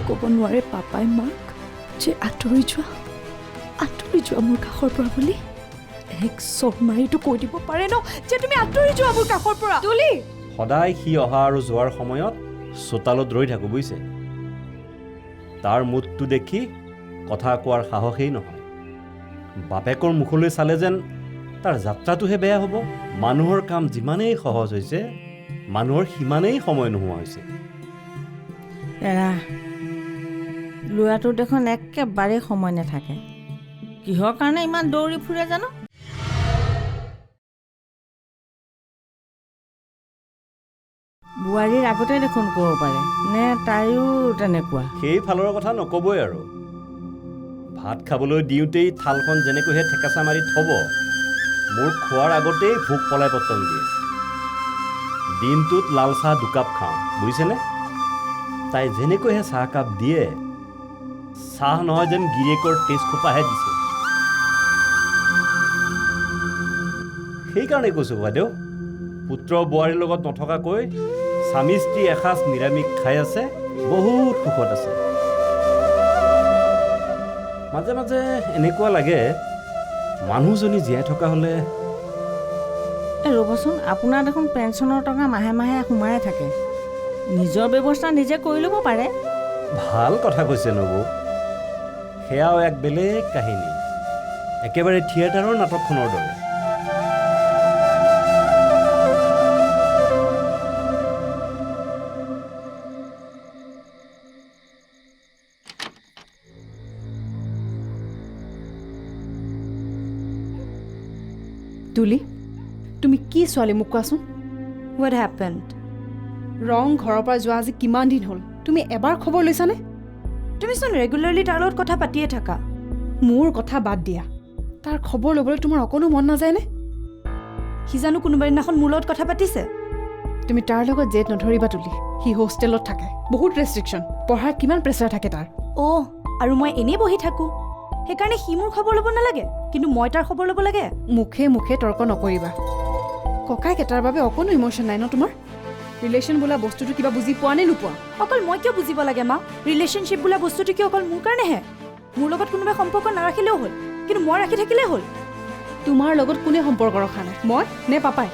ক'ব নোৱাৰে পাপাই মাক যে আঁতৰি যোৱা মোৰ কাষৰ পৰা বুলি এক চৰ মাৰিটো কৈ দিব পাৰে ন যে তুমি আঁতৰি যোৱা মোৰ কাষৰ পৰা তুলি সদায় সি অহা আৰু যোৱাৰ সময়ত চোতালত ৰৈ থাকোঁ বুজিছে তাৰ মুডটো দেখি কথা কোৱাৰ সাহসেই নহয় বাপেকৰ মুখলৈ চালে যেন তাৰ যাত্ৰাটোহে বেয়া হ'ব মানুহৰ কাম যিমানেই সহজ হৈছে মানুহৰ সিমানেই সময় নোহোৱা হৈছে এৰা ল'ৰাটো দেখোন একেবাৰে সময় নাথাকে কিহৰ কাৰণে ইমান দৌৰি ফুৰে জানো বোৱাৰীৰ আগতে দেখোন ক'ব পাৰে নে তাইও তেনেকুৱা সেইফালৰ কথা নক'বই আৰু ভাত খাবলৈ দিওঁতেই থালখন যেনেকৈহে ঠেকেচা মাৰি থ'ব মোৰ খোৱাৰ আগতেই ভোক পলাই পতং দিয়ে দিনটোত লাল চাহ দুকাপ খাওঁ বুজিছেনে তাই যেনেকৈহে চাহকাপ দিয়ে চাহ নহয় যেন গিৰিয়েকৰ তেজখোপাহে দিছে সেইকাৰণে কৈছোঁ বাইদেউ পুত্ৰ বোৱাৰীৰ লগত নথকাকৈ স্বামী স্ত্ৰী এসাঁজ নিৰামিষ খাই আছে বহুত সুখত আছে মাজে মাজে এনেকুৱা লাগে মানুহজনী জীয়াই থকা হ'লে ৰ'বচোন আপোনাৰ দেখোন পেঞ্চনৰ টকা মাহে মাহে সোমাই থাকে নিজৰ ব্যৱস্থা নিজে কৰি ল'ব পাৰে ভাল কথা কৈছে নবৌ সেয়াও এক বেলেগ কাহিনী একেবাৰে থিয়েটাৰৰ নাটকখনৰ দৰে তুলি তুমি কি ছোৱালী মোক কোৱাচোন What happened? ৰং ঘৰৰ পৰা যোৱা আজি কিমান দিন হ'ল তুমি এবাৰ খবৰ লৈছানে তুমিচোন ৰেগুলাৰলি তাৰ লগত কথা পাতিয়ে থাকা মোৰ কথা বাদ দিয়া তাৰ খবৰ ল'বলৈ তোমাৰ অকণো মন নাযায়নে সি জানো কোনোবা দিনাখন মোৰ লগত কথা পাতিছে তুমি তাৰ লগত জেদ নধৰিবা তুলি সি হোষ্টেলত থাকে বহুত ৰেষ্ট্ৰিকশ্যন পঢ়াৰ কিমান প্ৰেছাৰ থাকে তাৰ অ' আৰু মই এনেই বহি থাকোঁ সেইকাৰণে সি মোৰ খবৰ ল'ব নালাগে কিন্তু মই তাৰ খবৰ ল'ব লাগে মুখে মুখে তৰ্ক নকৰিবা ককাইক এটাৰ বাবে অকণো ইম'শ্যন নাই ন তোমাৰ ৰিলেশ্যন বোলা বস্তুটো কিবা বুজি পোৱা নে নোপোৱা অকল মই কিয় বুজিব লাগে মা ৰিলেশ্যনশ্বিপ বোলা বস্তুটো কি অকল মোৰ কাৰণেহে মোৰ লগত কোনোবাই সম্পৰ্ক নাৰাখিলেও হ'ল কিন্তু মই ৰাখি থাকিলেই হ'ল তোমাৰ লগত কোনে সম্পৰ্ক ৰখা নাই মই নে পাপাই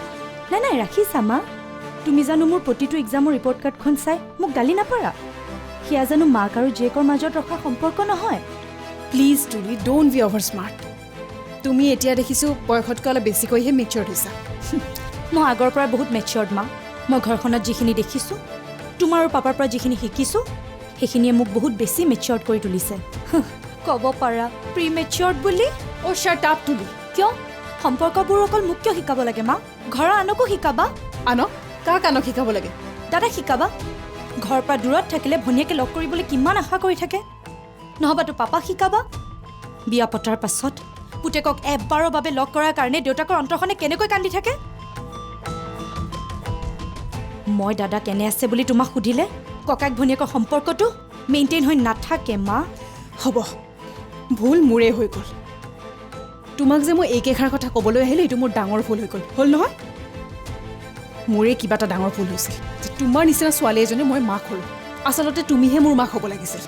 নাই ৰাখিছা মা তুমি জানো মোৰ প্ৰতিটো এক্সামৰ ৰিপৰ্ট কাৰ্ডখন চাই মোক গালি নাপাৰা সেয়া জানো মাক আৰু জীয়েকৰ মাজত ৰখা সম্পৰ্ক নহয় প্লিজ তুলি ডোণ্ট বি অভাৰ স্মাৰ্ট তুমি এতিয়া দেখিছোঁ বয়সতকৈ অলপ বেছিকৈহে মেচিয়ৰ্ড হৈছা মই আগৰ পৰা বহুত মেচিয়ৰ্ড মা মই ঘৰখনত যিখিনি দেখিছোঁ তোমাৰ আৰু পাপাৰ পৰা যিখিনি শিকিছোঁ সেইখিনিয়ে মোক বহুত বেছি মেচিয়ৰ্ড কৰি তুলিছে ক'ব পাৰা প্ৰি মেচিয়ৰ্ড বুলি অ' শ্বাট আপ তুলি কিয় সম্পৰ্কবোৰ অকল মোক কিয় শিকাব লাগে মা ঘৰৰ আনকো শিকাবা আনক কাক আনক শিকাব লাগে দাদাক শিকাবা ঘৰৰ পৰা দূৰত থাকিলে ভনীয়েকে লগ কৰিবলৈ কিমান আশা কৰি থাকে নহবাতো পাপাক শিকাবা বিয়া পতাৰ পাছত পুতেকক এবাৰৰ বাবে লগ কৰাৰ কাৰণে দেউতাকৰ অন্তৰখনে কেনেকৈ কান্দি থাকে মই দাদা কেনে আছে বুলি তোমাক সুধিলে ককাক ভনীয়েকৰ সম্পৰ্কটো মেইনটেইন হৈ নাথাকে মা হ'ব ভুল মোৰেই হৈ গ'ল তোমাক যে মই এইকেইষাৰ কথা ক'বলৈ আহিলোঁ এইটো মোৰ ডাঙৰ ভুল হৈ গ'ল হ'ল নহয় মোৰেই কিবা এটা ডাঙৰ ভুল হৈছিল যে তোমাৰ নিচিনা ছোৱালী এজনী মই মাক হ'লোঁ আচলতে তুমিহে মোৰ মাক হ'ব লাগিছিল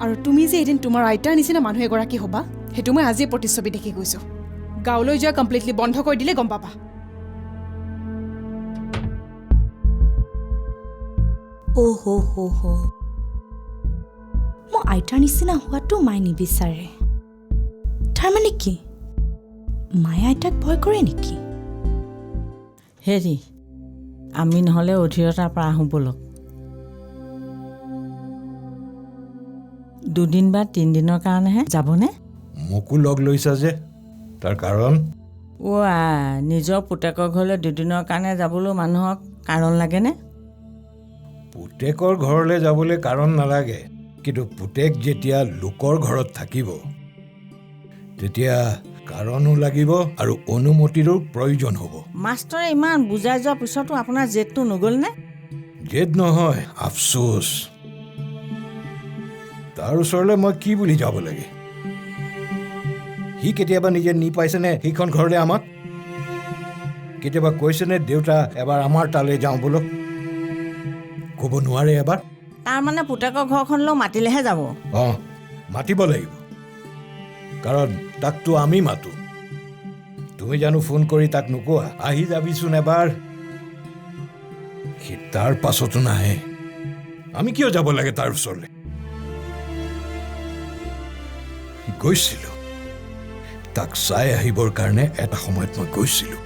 আৰু তুমি যে এদিন তোমাৰ আইতাৰ নিচিনা মানুহ এগৰাকী হ'বা সেইটো মই আজিয়ে প্ৰতিচ্ছবি দেখি গৈছোঁ গাঁৱলৈ যোৱা কমপ্লিটলি বন্ধ কৰি দিলে গম পাবা অ' মই আইতাৰ নিচিনা হোৱাটো মায়ে নিবিচাৰে তাৰমানে কি মায়ে আইতাক ভয় কৰে নেকি হেৰি আমি নহ'লে অধীৰতাৰ পৰা আহোঁ ব'লক 2 দিন বা 3 দিনৰ কাৰণেহে যাবনে মোকো লগ লৈছা যে তাৰ কাৰণ নিজৰ পুতেকৰ ঘৰলৈ দুদিনৰ কাৰণে যাবলৈ মানুহক কাৰণ লাগেনে? পুতেকৰ ঘৰলৈ যাবলৈ কাৰণ নালাগে, কিন্তু পুতেক যেতিয়া লোকৰ ঘৰত থাকিব তেতিয়া কাৰণো লাগিব আৰু অনুমতিৰো প্ৰয়োজন হ'ব। মাষ্টৰে ইমান বুজাই যোৱাৰ পিছতো আপোনাৰ জেদটো নগ'লনে? জেদ নহয়, আফচোচ। তাৰ ওচৰলৈ মই কি বুলি যাব লাগে? সি কেতিয়াবা নিজে নি পাইছেনে সেইখন ঘৰলৈ আমাক? কেতিয়াবা কৈছেনে দেউতা এবাৰ আমাৰ তালৈ যাওঁ বোলো? ক'ব নোৱাৰে এবাৰ? তাৰমানে পুতেকৰ ঘৰখনলৈ মাতিলেহে যাব? অঁ, মাতিব লাগিব, কাৰণ তাকতো আমি মাতো। তুমি জানো ফোন কৰি তাক নোকোৱা আহি যাবিচোন এবাৰ? সি তাৰ পাছতো নাহে। আমি কিয় যাব লাগে তাৰ ওচৰলৈ? গৈছিলো তাক চাই আহিবৰ কাৰণে, এটা সময়ত মই গৈছিলো।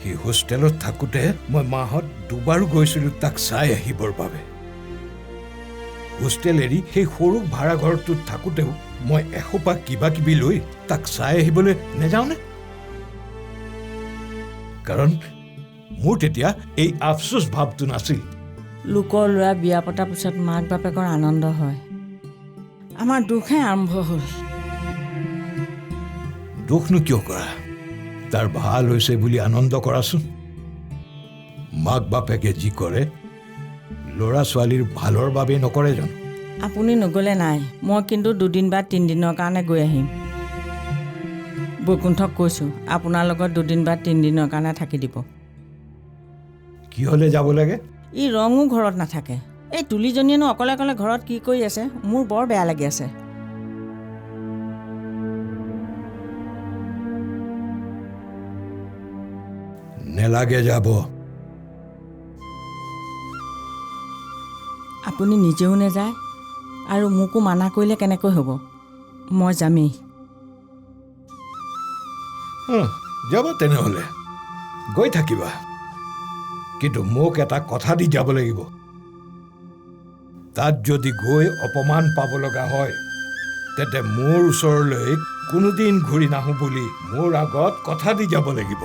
সি হোষ্টেলত থাকোঁতে মই মাহত দুবাৰো গৈছিলো তাক চাই আহিবৰ বাবে। হোষ্টেল এৰি সেই সৰু ভাড়াঘৰটোত থাকোঁতেও মই এসোপা কিবা কিবি লৈ তাক চাই আহিবলৈ নেযাওঁনে? কাৰণ মোৰ তেতিয়া এই আফচোচ ভাৱটো নাছিল। লোকৰ ল'ৰা বিয়া পতাৰ পিছত মাক বাপেকৰ আনন্দ হয়, আমাৰ দুখহে আৰম্ভ হ'ল। দুখনো কিয় কৰা? তাৰ ভাল হৈছে বুলি আনন্দ কৰাচোন। মাক বাপেকে যি কৰে ল'ৰা ছোৱালীৰ ভালৰ বাবে নকৰে জানো? আপুনি নগ'লে নাই, মই কিন্তু 2 বা 3 দিনৰ কাৰণে গৈ আহিম। বৈকুণ্ঠক কৈছোঁ আপোনাৰ লগত 2 বা 3 দিনৰ কাৰণে থাকি দিব। কি হ'লে যাব লাগে? ই ৰঙো ঘৰত নাথাকে। এই তুলিজনীয়েনো অকলে অকলে ঘৰত কি কৰি আছে? মোৰ বৰ বেয়া লাগি আছে। নেলাগে যাব। আপুনি নিজেও নেযায় আৰু মোকো মানা কৰিলে কেনেকৈ হ'ব? মই যামেই। যাব তেনেহ'লে, গৈ থাকিবা, কিন্তু মোক এটা কথা দি যাব লাগিব। তাত যদি গৈ অপমান পাব লগা হয় তেন্তে মোৰ ওচৰলৈ কোনোদিন ঘূৰি নাহোঁ বুলি মোৰ আগত কথা দি যাব লাগিব।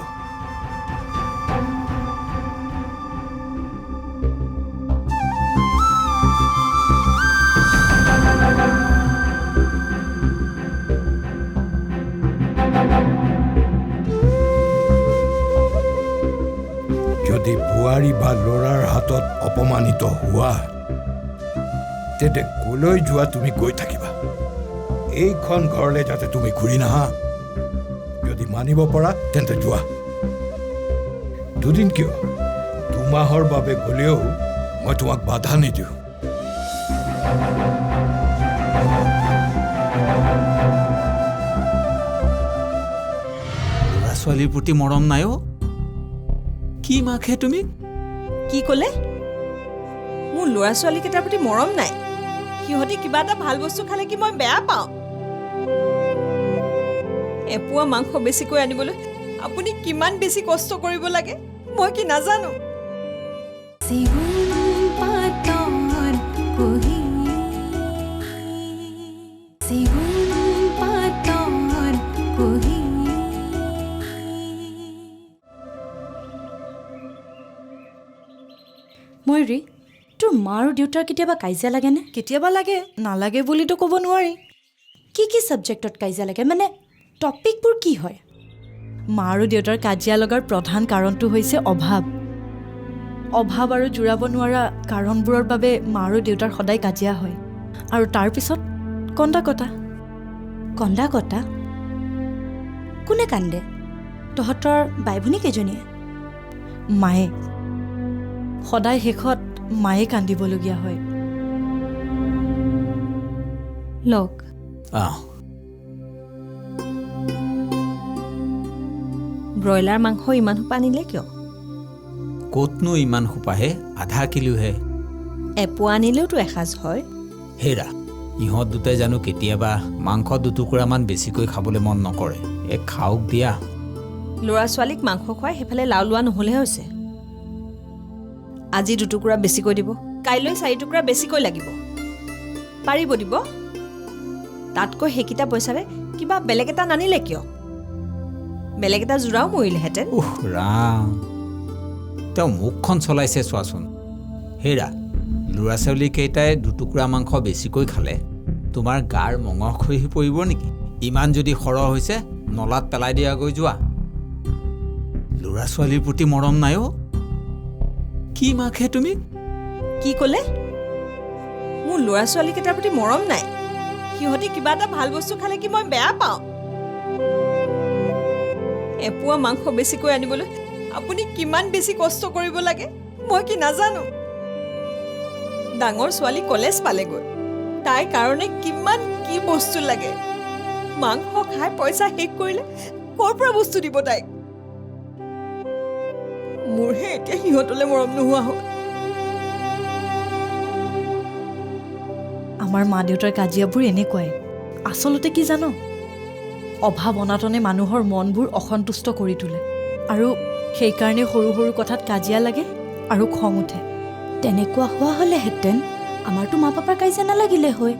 যদি বোৱাৰী বা ল'ৰাৰ হাতত অপমানিত হোৱা তেন্তে কলৈ যোৱা তুমি গৈ থাকিবা। এইখন ঘৰলৈ যাতে তুমি ঘূৰি নাহা। যদি মানিব পৰা তেন্তে যোৱা। 2 দিন কিয়, 2 মাহৰ বাবে গ'লেও মই তোমাক বাধা নিদিওঁ। ল'ৰা ছোৱালীৰ প্ৰতি মৰম নাই অ'? কি মাকহে তুমি? কি ক'লে? মোৰ ল'ৰা ছোৱালীকেইটাৰ প্ৰতি মৰম নাই? সিহঁতে কিবা এটা ভাল বস্তু খালে কি মই বেয়া পাওঁ? এপোৱা মাংস বেছিকৈ আনিবলৈ আপুনি কিমান বেছি কষ্ট কৰিব লাগে মই কি নাজানো? ময়ূৰী, তোৰ মা আৰু দেউতাৰ কেতিয়াবা কাজিয়া লাগেনে? কেতিয়াবা লাগে, নালাগে বুলিতো ক'ব নোৱাৰি। কি ছাবজেক্টত কাজিয়া লাগে, মানে টপিকবোৰ কি হয়? মা আৰু দেউতাৰ কাজিয়া লগাৰ প্ৰধান কাৰণটো হৈছে অভাৱ। অভাৱ আৰু জোৰাব নোৱাৰা কাৰণবোৰৰ বাবে মা আৰু দেউতাৰ সদায় কাজিয়া হয়। আৰু তাৰপিছত কন্দা কটা। কন্দা কটা? কোনে কান্দে? তহঁতৰ বাই ভনী কেইজনীয়ে? মায়ে। সদায় শেষত মায়ে কান্দিবলগীয়া হয়। লগ ব্ৰইলাৰ মাংস ইমান সোপা আনিলে কিয়? ক'তনো ইমান সোপাহে, আধা কিলোহে। এপোৱা আনিলেওতো এসাঁজ হয়। হেৰা, ইহঁত দুটাই জানো কেতিয়াবা মাংস 2 টুকুৰামান বেছিকৈ খাবলৈ মন নকৰে? খাওক দিয়া। ল'ৰা ছোৱালীক মাংস খুৱাই সেইফালে লাও লোৱা নহ'লেহে হৈছে। আজি 2 টুকুৰা বেছিকৈ দিব, কাইলৈ 4 টুকুৰা বেছিকৈ লাগিব। পাৰিব দিব? তাতকৈ সেইকেইটা পইচাৰে কিবা বেলেগ এটা নানিলে কিয় বেলেগ এটা জোৰাও মৰিলেহেঁতেন উহ ৰাম তেওঁ মুখখন চলাইছে চোৱাচোন হেৰা ল'ৰা ছোৱালীকেইটাই দুটুকুৰা মাংস বেছিকৈ খালে তোমাৰ গাৰ মঙহ খহি পৰিব নেকি ইমান যদি সৰহ হৈছে নলাত পেলাই দিয়াগৈ যোৱা ল'ৰা ছোৱালীৰ প্ৰতি মৰম নাই অ' কি মাখে তুমি কি ক'লে মোৰ ল'ৰা ছোৱালীকেইটাৰ প্ৰতি মৰম নাই সিহঁতে কিবা এটা ভাল বস্তু খালে কি মই বেয়া পাওঁ এপোৱা মাংস বেছিকৈ আনিবলৈ আপুনি কিমান বেছি কষ্ট কৰিব লাগে মই কি নাজানো ডাঙৰ ছোৱালী কলেজ পালেগৈ তাইৰ কাৰণে কিমান কি বস্তু লাগে মাংস খাই পইচা শেষ কৰিলে ক'ৰ পৰা বস্তু দিব তাইক মোৰহে এতিয়া সিহঁতলৈ মৰম নোহোৱা হ'ল আমাৰ মা দেউতাৰ কাজিয়াবোৰ এনেকুৱাই আচলতে কি জানো অভাৱ অনাটনে মানুহৰ মনবোৰ অসন্তুষ্ট কৰি তোলে আৰু সেইকাৰণে সৰু সৰু কথাত কাজিয়া লাগে আৰু খং উঠে তেনেকুৱা হোৱা হ'লেহেঁতেন আমাৰতো মা পাপাৰ কাজিয়া নালাগিলে হয়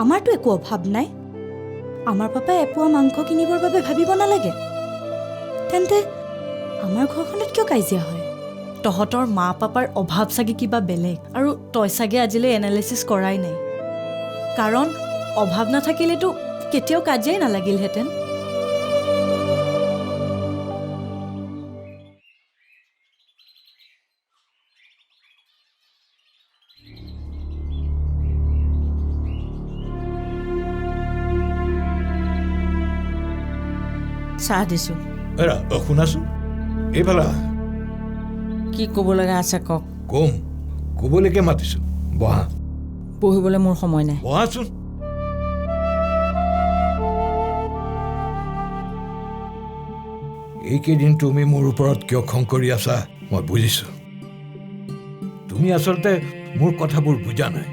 আমাৰতো একো অভাৱ নাই আমাৰ পাপাই এপোৱা মাংস কিনিবৰ বাবে ভাবিব নালাগে তেন্তে আমাৰ ঘৰখনত কিয় কাজিয়া হয় তহঁতৰ মা পাপাৰ অভাৱ চাগে কিবা বেলেগ আৰু তই চাগে আজিলৈ এনালাইচিছ কৰাই নাই কাৰণ অভাৱ নাথাকিলেতো কেতিয়াও কাজিয়াই নালাগিলহেঁতেন চাহ দিছোঁ এৰা শুনাচোন এইফালে কি ক'ব লগা আছে কওক কম ক'বলৈকে মাতিছোঁ বহা পঢ়িবলৈ মোৰ সময় নাই বহাচোন এইকেইদিন তুমি মোৰ ওপৰত কিয় খং কৰি আছা মই বুজিছোঁ তুমি আচলতে মোৰ কথাবোৰ বুজা নাই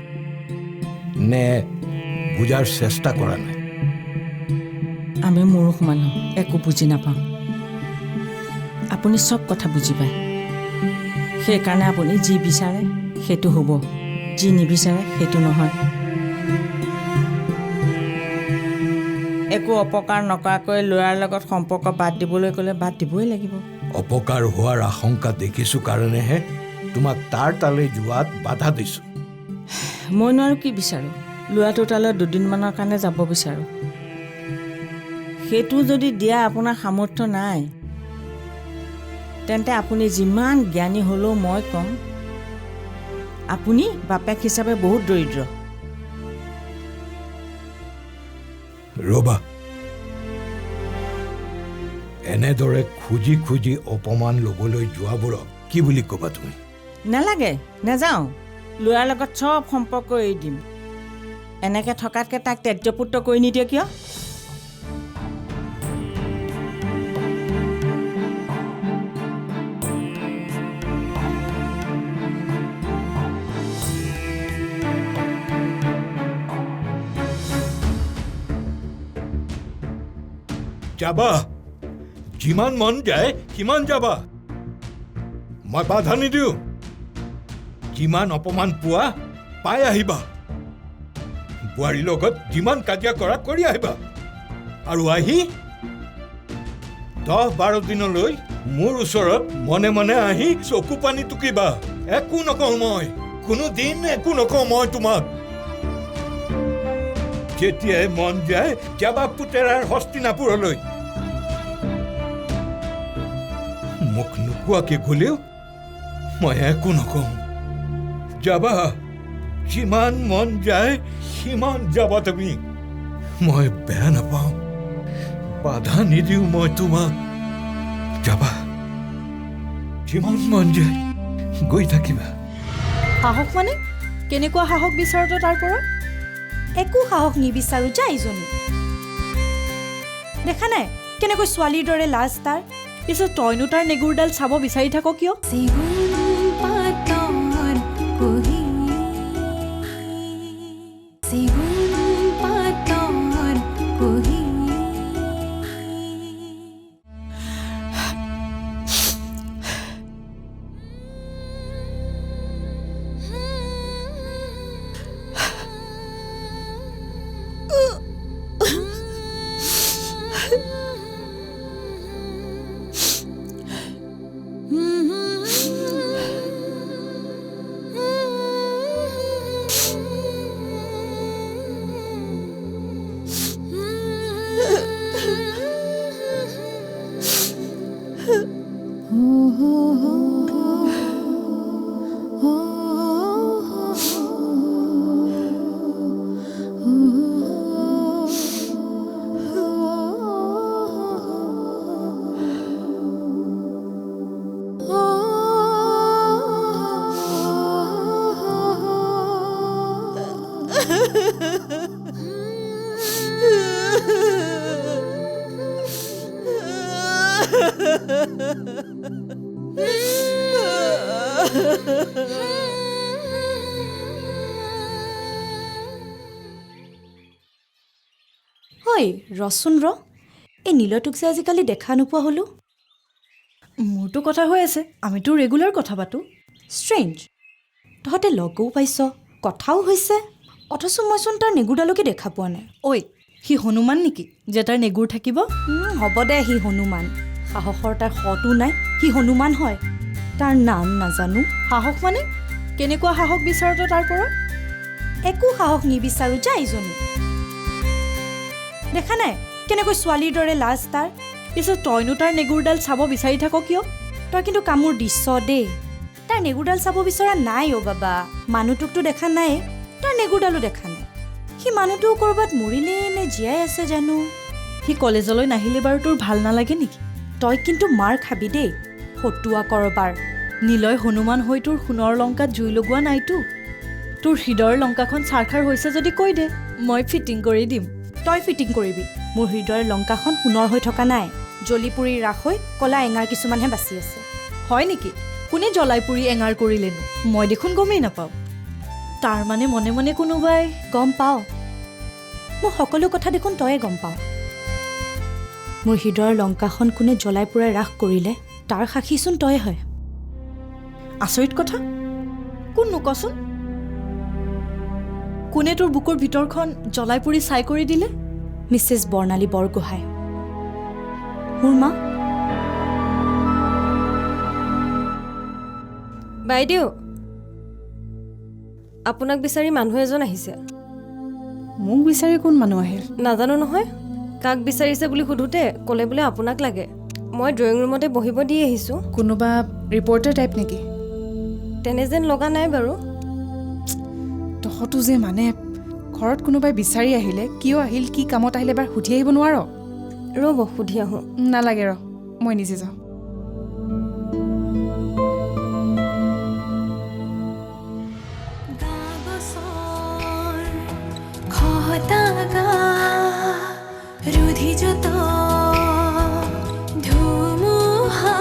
নে বুজাৰ চেষ্টা কৰা নাই আমি মূৰ্খ মানুহ একো বুজি নাপাওঁ আপুনি চব কথা বুজি পায় সেইকাৰণে আপুনি যি বিচাৰে সেইটো হ'ব যি নিবিচাৰে সেইটো নহয় একো অপকাৰ নকৰাকৈ ল'ৰাৰ লগত সম্পৰ্ক বাদ দিবলৈ ক'লে বাদ দিবই লাগিব অপকাৰ হোৱাৰ আশংকা দেখিছোঁ কাৰণেহে তোমাক তাৰ তালৈ যোৱাত বাধা দিছোঁ মইনো আৰু কি বিচাৰোঁ ল'ৰাটো তালৈ দুদিনমানৰ কাৰণে যাব বিচাৰোঁ সেইটো যদি দিয়া আপোনাৰ সামৰ্থ্য নাই তেন্তে আপুনি যিমান জ্ঞানী হ'লেও মই ক'ম আপুনি বাপেক হিচাপে বহুত দৰিদ্ৰ ৰবা এনেদৰে খুজি খুজি অপমান ল'বলৈ যোৱাবোৰক কি বুলি ক'বা তুমি নালাগে নাযাওঁ ল'ৰাৰ লগত চব সম্পৰ্ক এৰি দিম এনেকৈ থকাতকৈ তাক ত্যায্যপুত্ৰ কৰি নিদিয়ে কিয় যাবা যিমান মন যায় সিমান যাবা মই বাধা নিদিওঁ যিমান অপমান পোৱা পাই আহিবা বোৱাৰীৰ লগত যিমান কাজিয়া কৰা কৰি আহিবা আৰু আহি 10-12 দিনলৈ মোৰ ওচৰত মনে মনে আহি চকু পানী টুকিবা একো নকওঁ মই কোনোদিন একো নকওঁ মই তোমাক যেতিয়াই মন যায় যাবা পুতেৰাৰ হস্তিনাপুৰলৈ মুখ নোকোৱাকে গ'লেও মই একো নকওঁ যাবা যিমান মন যায় সিমান যাবা তুমি মই বেয়া নাপাওঁ বাধা নিদিওঁ মই তোমাক যাবা যিমান মন যায় গৈ থাকিবা সাহস মানে কেনেকুৱা সাহস বিচাৰ তই তাৰ পৰা একো সাহস নিবিচাৰোঁ যা ইজনী দেখা নাই কেনেকৈ ছোৱালীৰ দৰে লাজ তাৰ পিছত তইনো তাৰ নেগুৰডাল চাব বিচাৰি থাক কিয় ঐ ৰচোন এই নীলটোক যে আজিকালি দেখা নোপোৱা হ'লো। মোৰতো কথা হৈ আছে, আমিতো ৰেগুলাৰ কথা পাতোঁ। ষ্ট্ৰেঞ্জ, তহঁতে লগো পাইছ, কথাও হৈছে, অথচ মইচোন তাৰ নেগুৰডালকে দেখা পোৱা নাই। ঐ, সি হনুমান নেকি যে তাৰ নেগুৰ থাকিব? হ'ব দে, সি হনুমান। সাহসৰ তাৰ শটো নাই, সি হনুমান হয়। তাৰ নাম নাজানো। সাহস মানে কেনেকুৱা সাহস বিচাৰোঁ তাৰ পৰা? একো সাহস নিবিচাৰোঁ যা ইজনী। দেখা নাই কেনেকৈ ছোৱালীৰ দৰে লাজ তাৰ? পিছত তইনো তাৰ নেগুৰডাল চাব বিচাৰি থাক কিয়? তই কিন্তু কামোৰ দিছ দেই। তাৰ নেগুৰডাল চাব বিচৰা নাই অ' বাবা। মানুহটোকতো দেখা নাই, তাৰ নেগুৰডালো দেখা নাই। সি মানুহটো ক'ৰবাত মৰিলে নে জীয়াই আছে জানো। সি কলেজলৈ নাহিলে বাৰু তোৰ ভাল নালাগে নেকি? তই কিন্তু মাৰ খাবি দেই, ফটুৱা কৰবাৰ। নীলয় হনুমান হৈ তোৰ সোণৰ লংকাত জুই লগোৱা নাইতো। তোৰ হৃদয়ৰ লংকাখন চাৰখাৰ হৈছে যদি কৈ দে, মই ফিটিং কৰি দিম। তই ফিটিং কৰিবি। মোৰ হৃদয়ৰ লংকাখন সোণৰ হৈ থকা নাই, জ্বলি পুৰি ৰাস হৈ কলা এঙাৰ কিছুমানহে বাচি আছে। হয় নেকি? কোনে জ্বলাই পুৰি এঙাৰ কৰিলেনো? মই দেখোন গমেই নাপাওঁ। তাৰ মানে মনে মনে কোনোবাই গম পাওঁ। মোৰ সকলো কথা দেখোন তয়ে গম পাওঁ। মোৰ হৃদয়ৰ লংকাখন কোনে জ্বলাই পুৰাই ৰাস কৰিলে তাৰ সাক্ষীচোন তয়ে হয়। আচৰিত কথা। কোননো কচোন? কোনে তোৰ বুকুৰ ভিতৰখন জ্বলাই পুৰি ছাই কৰি দিলে? মিছেছ বৰ্ণালী বৰগোহাঁই, মোৰ মা। বাইদেউ, আপোনাক বিচাৰি মানুহ এজন আহিছে। মোক বিচাৰি কোন মানুহ আহিল? নাজানো নহয়, কাক বিচাৰিছে বুলি সোধোতে ক'লে বোলে আপোনাক লাগে। মই ড্ৰয়িং ৰুমতে বহিব দি আহিছোঁ। কোনোবা ৰিপৰ্টাৰ টাইপ নেকি? তেনে যেন লগা নাই বাৰু। তহঁতো যে মানে ঘৰত কোনোবাই বিচাৰি আহিলে কিয় আহিল, কি কামত আহিলে এবাৰ সুধি আহিব নোৱাৰ? ৰ'ব সুধি আহোঁ। নালাগে ৰ, মই নিজে যাওঁ। ৰুধি যত ধুমুহা